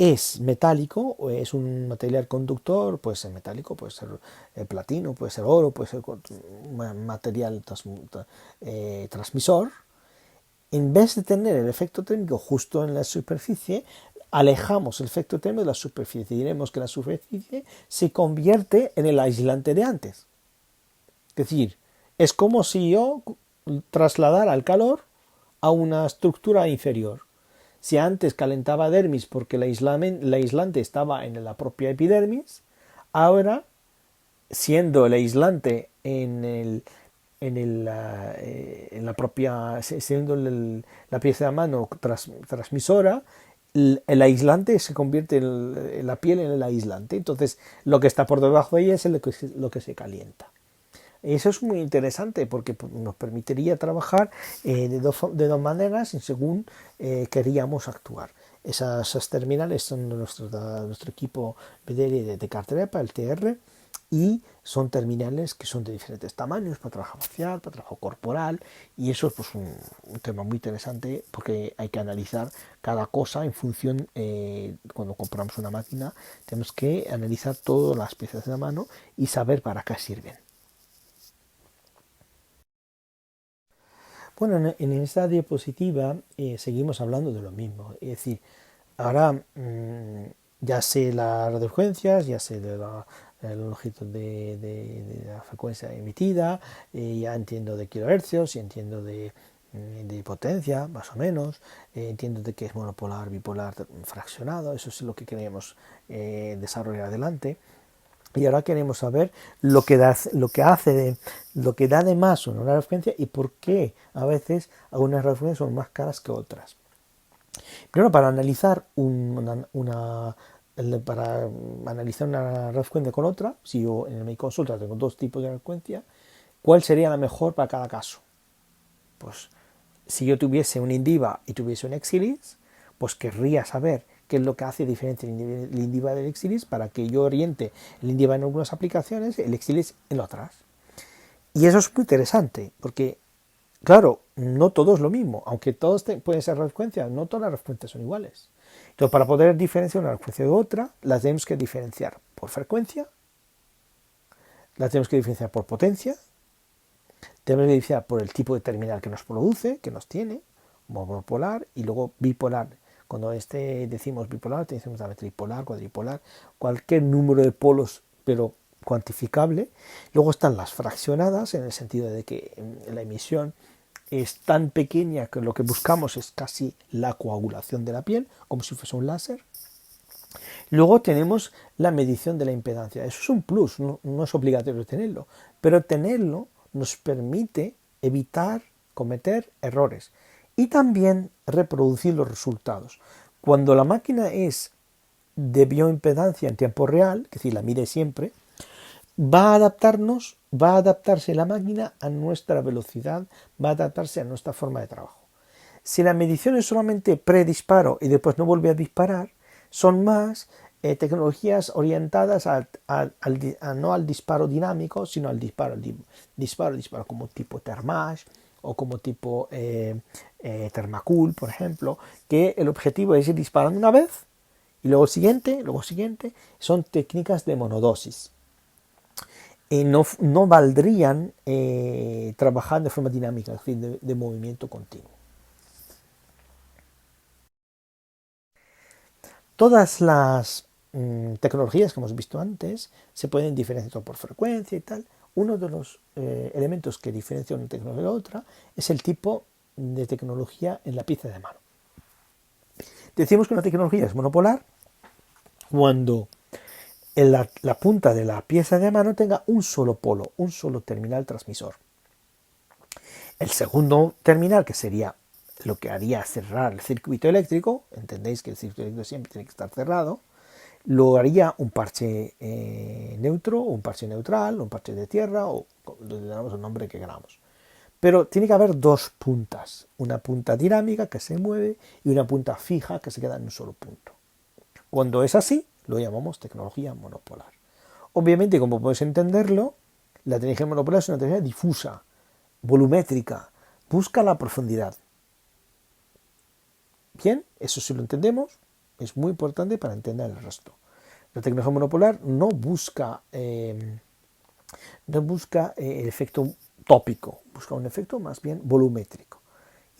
es metálico o es un material conductor, puede ser metálico, puede ser platino, puede ser oro, puede ser un material transmisor, en vez de tener el efecto térmico justo en la superficie, alejamos el efecto térmico de la superficie y diremos que la superficie se convierte en el aislante de antes. Es decir, es como si yo trasladara el calor a una estructura inferior. Si antes calentaba dermis porque el aislante estaba en la propia epidermis, ahora, siendo el aislante en la propia, siendo la pieza de mano transmisora, el aislante se convierte en la piel en el aislante. Entonces, lo que está por debajo de ella es lo que se calienta. Eso es muy interesante porque nos permitiría trabajar de dos maneras según queríamos actuar. Esas terminales son de nuestro equipo de Carterepa, el TR, y son terminales que son de diferentes tamaños para trabajo facial, para trabajo corporal, y eso es pues un tema muy interesante porque hay que analizar cada cosa en función, cuando compramos una máquina tenemos que analizar todas las piezas de la mano y saber para qué sirven. Bueno, en esta diapositiva seguimos hablando de lo mismo, es decir, ahora ya sé las radiofrecuencias, ya sé de la longitud de la frecuencia emitida, ya entiendo de kilohercios, ya entiendo de potencia, más o menos, entiendo de qué es monopolar, bipolar, fraccionado, eso es lo que queremos desarrollar adelante. Y ahora queremos saber lo que da de más una radiofrecuencia y por qué a veces algunas radiofrecuencias son más caras que otras. Primero, para analizar una radiofrecuencia con otra, si yo en mi consulta tengo dos tipos de radiofrecuencia, ¿cuál sería la mejor para cada caso? Pues si yo tuviese un Indiva y tuviese un Exilis, pues querría saber qué es lo que hace diferente el Indiva del Exilis para que yo oriente el Indiva en algunas aplicaciones, el Exilis en otras. Y eso es muy interesante, porque, claro, no todo es lo mismo, aunque todos pueden ser radiofrecuencias, no todas las frecuencias son iguales. Entonces, para poder diferenciar una frecuencia de otra, las tenemos que diferenciar por frecuencia, las tenemos que diferenciar por potencia, tenemos que diferenciar por el tipo de terminal que nos produce, que nos tiene, monopolar y luego bipolar. Cuando decimos bipolar, decimos también tripolar, cuadripolar, cualquier número de polos, pero cuantificable. Luego están las fraccionadas, en el sentido de que la emisión es tan pequeña que lo que buscamos es casi la coagulación de la piel, como si fuese un láser. Luego tenemos la medición de la impedancia. Eso es un plus, no es obligatorio tenerlo, pero tenerlo nos permite evitar cometer errores y también reproducir los resultados. Cuando la máquina es de bioimpedancia en tiempo real, es decir, la mide siempre, va a adaptarse la máquina a nuestra velocidad, va a adaptarse a nuestra forma de trabajo. Si la medición es solamente predisparo y después no vuelve a disparar, son más tecnologías orientadas no al disparo dinámico, sino al disparo como tipo Thermage o como tipo Thermacool, por ejemplo, que el objetivo es ir disparando una vez y luego siguiente, son técnicas de monodosis. No valdrían trabajar de forma dinámica, es decir, de movimiento continuo. Todas las tecnologías que hemos visto antes se pueden diferenciar por frecuencia y tal. Uno de los elementos que diferencia una tecnología de la otra es el tipo de tecnología en la pieza de mano. Decimos que una tecnología es monopolar cuando la punta de la pieza de mano tenga un solo polo, un solo terminal transmisor. El segundo terminal, que sería lo que haría cerrar el circuito eléctrico, entendéis que el circuito eléctrico siempre tiene que estar cerrado, lo haría un parche neutro, un parche neutral, un parche de tierra, o le damos el nombre que queramos. Pero tiene que haber dos puntas, una punta dinámica que se mueve y una punta fija que se queda en un solo punto. Cuando es así, lo llamamos tecnología monopolar. Obviamente, como puedes entenderlo, la tecnología monopolar es una tecnología difusa, volumétrica, busca la profundidad. Bien, eso si lo entendemos, es muy importante para entender el resto. La tecnología monopolar no busca el efecto tópico, busca un efecto más bien volumétrico.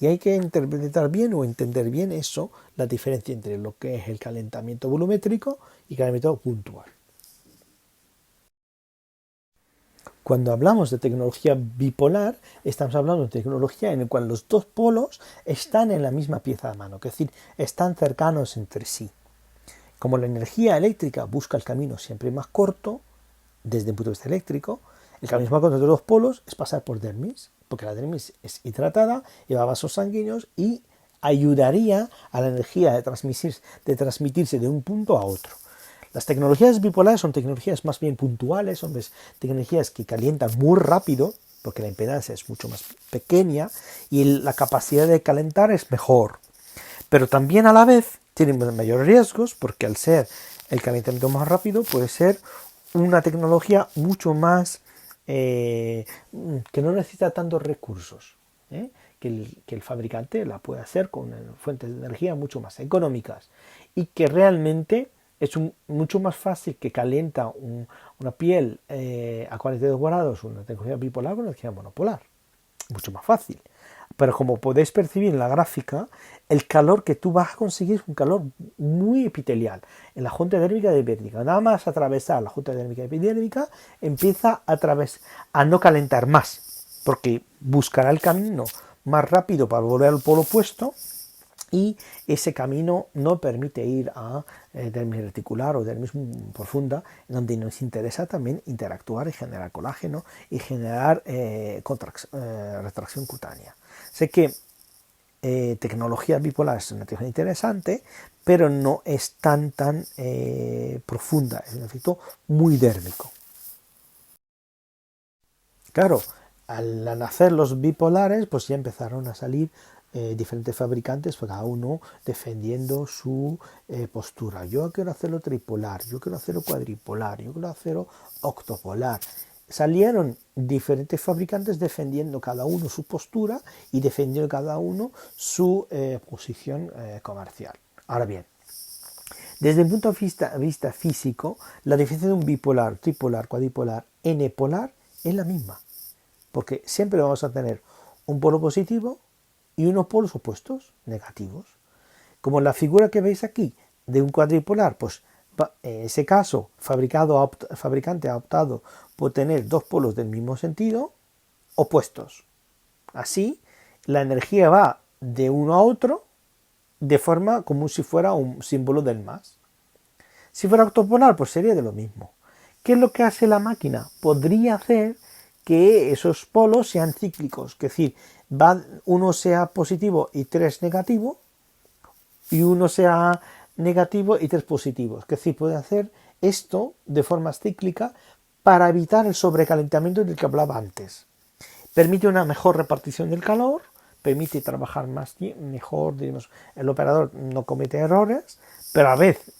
Y hay que interpretar bien o entender bien eso, la diferencia entre lo que es el calentamiento volumétrico y calentamiento puntual. Cuando hablamos de tecnología bipolar, estamos hablando de tecnología en la cual los dos polos están en la misma pieza de mano, es decir, están cercanos entre sí. Como la energía eléctrica busca el camino siempre más corto, desde el punto de vista eléctrico, el camino más corto de los polos es pasar por dermis, porque la dermis es hidratada, lleva vasos sanguíneos y ayudaría a la energía de transmitirse de un punto a otro. Las tecnologías bipolares son tecnologías más bien puntuales, son tecnologías que calientan muy rápido, porque la impedancia es mucho más pequeña y la capacidad de calentar es mejor. Pero también a la vez tienen mayores riesgos, porque al ser el calentamiento más rápido puede ser una tecnología mucho más que no necesita tantos recursos, que el fabricante la puede hacer con fuentes de energía mucho más económicas y que realmente es mucho más fácil que calienta una piel a 42 grados una tecnología bipolar con energía monopolar. Mucho más fácil. Pero como podéis percibir en la gráfica, el calor que tú vas a conseguir es un calor muy epitelial. En la junta dérmica y epidérmica, nada más atravesar la junta dérmica y epidérmica, empieza a no calentar más, porque buscará el camino más rápido para volver al polo opuesto y ese camino no permite ir a dermis reticular o dermis profunda, donde nos interesa también interactuar y generar colágeno y generar retracción cutánea. Sé que tecnología bipolar es una tecnología interesante, pero no es tan profunda, es un efecto muy dérmico. Claro, al nacer los bipolares, pues ya empezaron a salir diferentes fabricantes, cada uno defendiendo su postura. Yo quiero hacerlo tripolar, yo quiero hacerlo cuadripolar, yo quiero hacerlo octopolar. Salieron diferentes fabricantes defendiendo cada uno su postura y defendiendo cada uno su posición comercial. Ahora bien, desde el punto de vista físico, la diferencia de un bipolar, tripolar, cuadripolar, n-polar es la misma, porque siempre vamos a tener un polo positivo y unos polos opuestos, negativos. Como la figura que veis aquí de un cuadripolar, pues en ese caso fabricante ha optado por tener dos polos del mismo sentido, opuestos. Así, la energía va de uno a otro de forma como si fuera un símbolo del más. Si fuera octopolar, pues sería de lo mismo. ¿Qué es lo que hace la máquina? Podría hacer que esos polos sean cíclicos, es decir, uno sea positivo y tres negativo, y uno sea negativo y tres positivos. Es decir, puede hacer esto de forma cíclica para evitar el sobrecalentamiento del que hablaba antes. Permite una mejor repartición del calor, permite trabajar mejor, digamos, el operador no comete errores, pero a la vez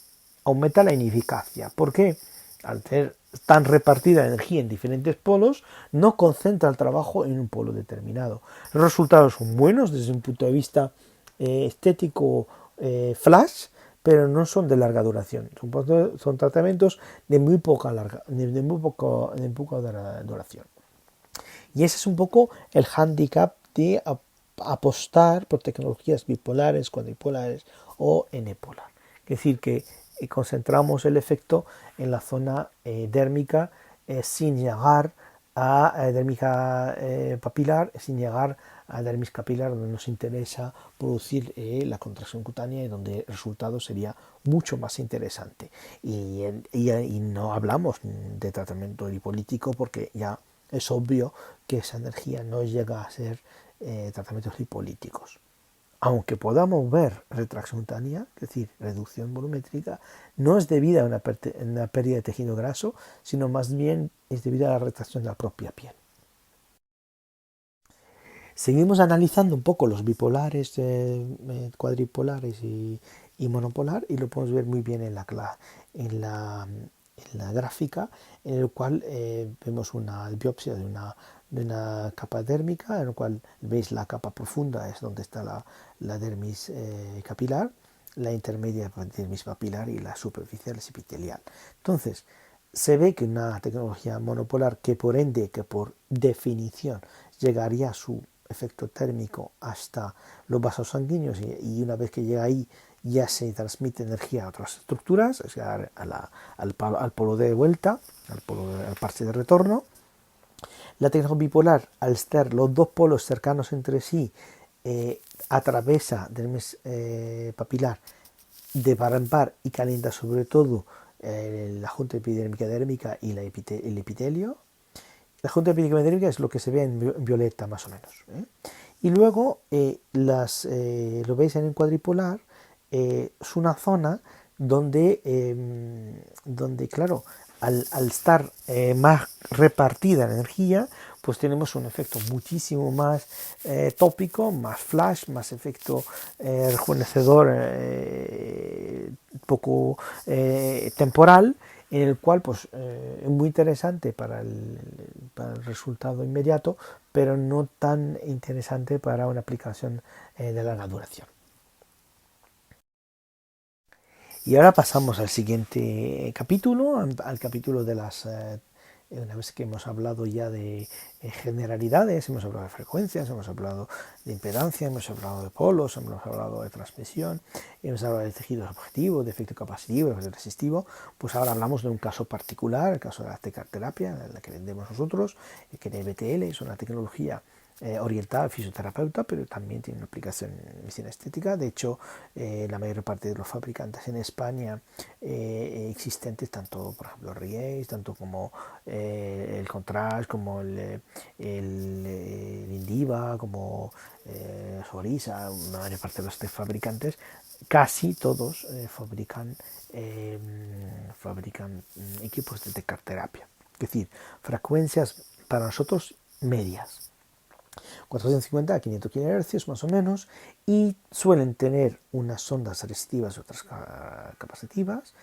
aumenta la ineficacia. ¿Por qué? Al ser tan repartida la energía en diferentes polos, no concentra el trabajo en un polo determinado. Los resultados son buenos desde un punto de vista estético flash, pero no son de larga duración. Son tratamientos de muy poca duración. Y ese es un poco el hándicap de apostar por tecnologías bipolares, cuadripolares o n-polar. Es decir, que concentramos el efecto en la zona dérmica sin llegar a dérmica papilar, sin llegar a dermis capilar, donde nos interesa producir la contracción cutánea y donde el resultado sería mucho más interesante. Y no hablamos de tratamiento lipolítico porque ya es obvio que esa energía no llega a ser tratamientos lipolíticos. aunque podamos ver retracción cutánea, es decir, reducción volumétrica, no es debida a una pérdida de tejido graso, sino más bien es debida a la retracción de la propia piel. Seguimos analizando un poco los bipolares, cuadripolares y monopolar, y lo podemos ver muy bien en la gráfica, en el cual vemos una biopsia de una capa dérmica, en el cual veis la capa profunda es donde está la dermis capilar, la intermedia dermis papilar y la superficial es epitelial. Entonces, se ve que una tecnología monopolar que por ende, que por definición, llegaría a su efecto térmico hasta los vasos sanguíneos y una vez que llega ahí ya se transmite energía a otras estructuras, o sea, al polo de vuelta, al parche de retorno. La tecnología bipolar, al estar los dos polos cercanos entre sí, atraviesa del mes papilar de par en par y calienta sobre todo la junta epidérmica dérmica y el epitelio. La junta epidérmica dérmica es lo que se ve en violeta más o menos. Y luego lo veis en el cuadripolar, es una zona donde claro, al estar más repartida la energía, pues tenemos un efecto muchísimo más tópico, más flash, más efecto rejuvenecedor, poco temporal, en el cual pues, es muy interesante para el resultado inmediato, pero no tan interesante para una aplicación de larga duración. Y ahora pasamos al siguiente capítulo, al capítulo de una vez que hemos hablado ya de generalidades, hemos hablado de frecuencias, hemos hablado de impedancia, hemos hablado de polos, hemos hablado de transmisión, hemos hablado de tejidos objetivos, de efecto capacitivo, de efecto resistivo, pues ahora hablamos de un caso particular, el caso de la tecarterapia, la que vendemos nosotros, que es BTL, es una tecnología orientada al fisioterapeuta, pero también tiene una aplicación en medicina estética. De hecho, la mayor parte de los fabricantes en España existentes, tanto por ejemplo Ries, tanto como el Contrast, como el Indiva, como Sorisa, la mayor parte de los fabricantes, casi todos eh, fabrican equipos de tecarterapia. Es decir, frecuencias para nosotros medias. 450 a 500 kHz más o menos, y suelen tener unas ondas resistivas y otras capacitivas.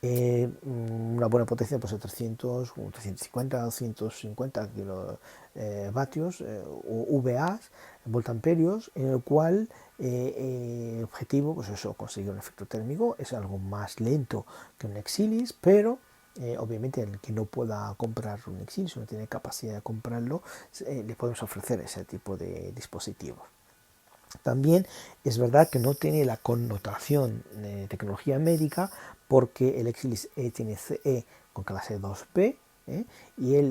Una buena potencia puede ser 300, 350, 250 kilovatios o VAs, voltamperios, en el cual el objetivo, pues eso, conseguir un efecto térmico. Es algo más lento que un Exilis, pero obviamente el que no pueda comprar un Exilis o no tiene capacidad de comprarlo, le podemos ofrecer ese tipo de dispositivos. También es verdad que no tiene la connotación de tecnología médica, porque el Exilis E tiene CE con clase 2B, y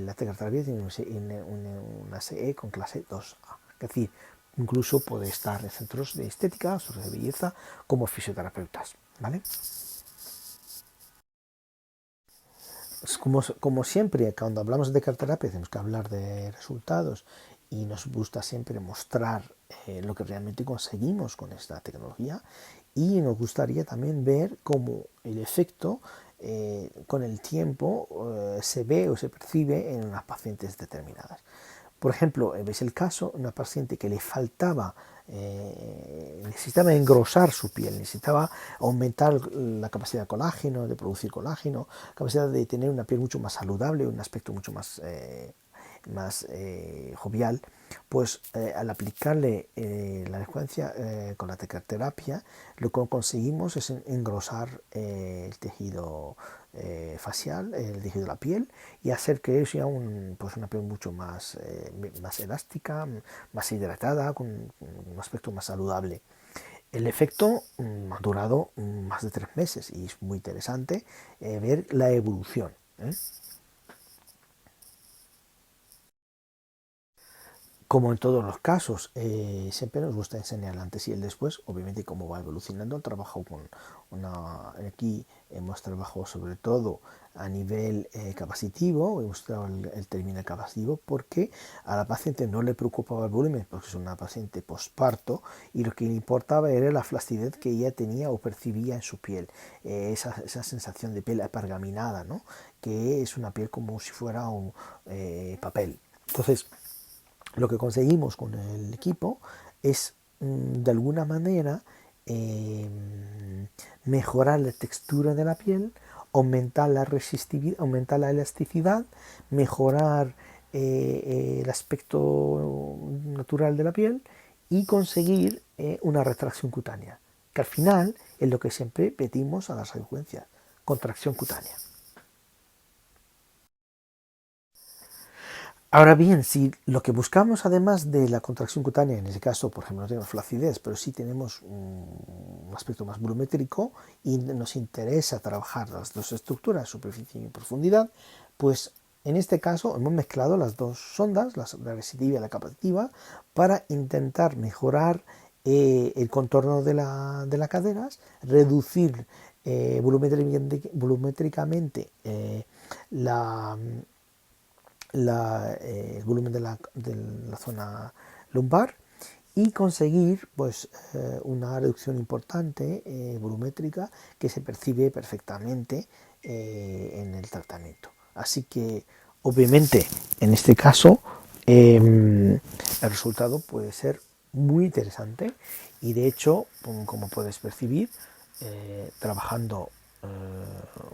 la tecarterapia tiene una CE con clase 2A. Es decir, incluso puede estar en centros de estética, centros de belleza, como fisioterapeutas, ¿vale? Como siempre, cuando hablamos de carterapia tenemos que hablar de resultados, y nos gusta siempre mostrar lo que realmente conseguimos con esta tecnología, y nos gustaría también ver cómo el efecto con el tiempo se ve o se percibe en unas pacientes determinadas. Por ejemplo, ves el caso de una paciente que le faltaba, necesitaba engrosar su piel, necesitaba aumentar la capacidad de colágeno, de producir colágeno, capacidad de tener una piel mucho más saludable, un aspecto mucho más jovial. Pues al aplicarle la frecuencia con la tecarterapia, lo que conseguimos es engrosar el tejido facial, el tejido de la piel, y hacer que sea pues una piel mucho más elástica, más hidratada, con un aspecto más saludable. El efecto ha durado más de 3 meses, y es muy interesante ver la evolución. Como en todos los casos, siempre nos gusta enseñar el antes y el después, obviamente cómo va evolucionando el trabajo con aquí hemos trabajado sobre todo a nivel capacitivo, hemos usado el término capacitivo porque a la paciente no le preocupaba el volumen, porque es una paciente posparto y lo que le importaba era la flacidez que ella tenía o percibía en su piel, esa sensación de piel apergaminada, ¿no? Que es una piel como si fuera un papel. Entonces, lo que conseguimos con el equipo es de alguna manera eh, mejorar la textura de la piel, aumentar la resistividad, aumentar la elasticidad, mejorar el aspecto natural de la piel y conseguir una retracción cutánea, que al final es lo que siempre pedimos a las radiofrecuencias, contracción cutánea. Ahora bien, si lo que buscamos además de la contracción cutánea, en ese caso, por ejemplo, no tenemos flacidez, pero sí tenemos un aspecto más volumétrico y nos interesa trabajar las dos estructuras, superficie y profundidad, pues en este caso hemos mezclado las dos sondas, la resistividad y la capacitiva, para intentar mejorar el contorno de las caderas, reducir volumétricamente la el volumen de la zona lumbar y conseguir pues una reducción importante volumétrica que se percibe perfectamente en el tratamiento. Así que obviamente en este caso el resultado puede ser muy interesante y de hecho como puedes percibir trabajando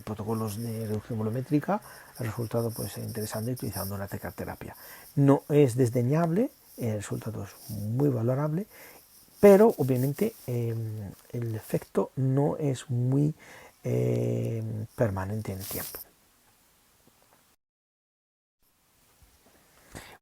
protocolos de reducción volumétrica, el resultado puede ser interesante utilizando una tecaterapia. No es desdeñable, el resultado es muy valorable, pero obviamente el efecto no es muy permanente en el tiempo.